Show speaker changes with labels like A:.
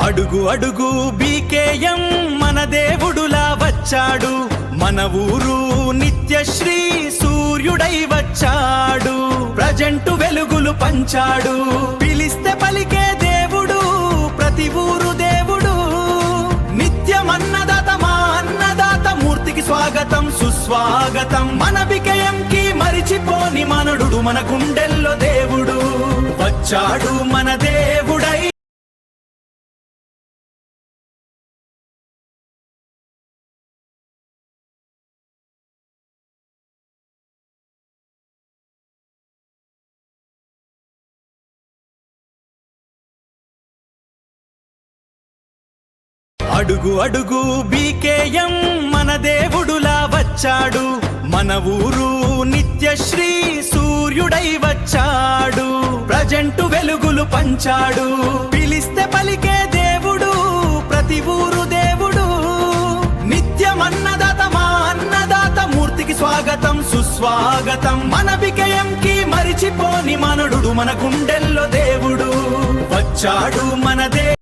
A: అడుగు అడుగు బీకేఎం మన దేవుడులా వచ్చాడు, మన ఊరు నిత్యశ్రీ సూర్యుడై వచ్చాడు, ప్రజెంటు వెలుగులు పంచాడు, పిలిస్తే పలికే దేవుడు ప్రతి ఊరు దేవుడు, నిత్యమన్నదాత మా అన్నదాత మూర్తికి స్వాగతం సుస్వాగతం, మన బికేఎంకి మరిచిపోని మనడు మన గుండెల్లో దేవుడు వచ్చాడు మన దేవుడై. అడుగు అడుగు బీకేఎం మన దేవుడులా వచ్చాడు, మన ఊరు నిత్యశ్రీ సూర్యుడై వచ్చాడు, ప్రజెంటు వెలుగులు పంచాడు, పిలిస్తే పలికే దేవుడు ప్రతి ఊరు దేవుడు, నిత్యమన్నదాత మా అన్నదాత మూర్తికి స్వాగతం సుస్వాగతం, మన బికేఎంకి మరిచిపోని మనడు మన గుండెల్లో దేవుడు వచ్చాడు మన దేవుడు.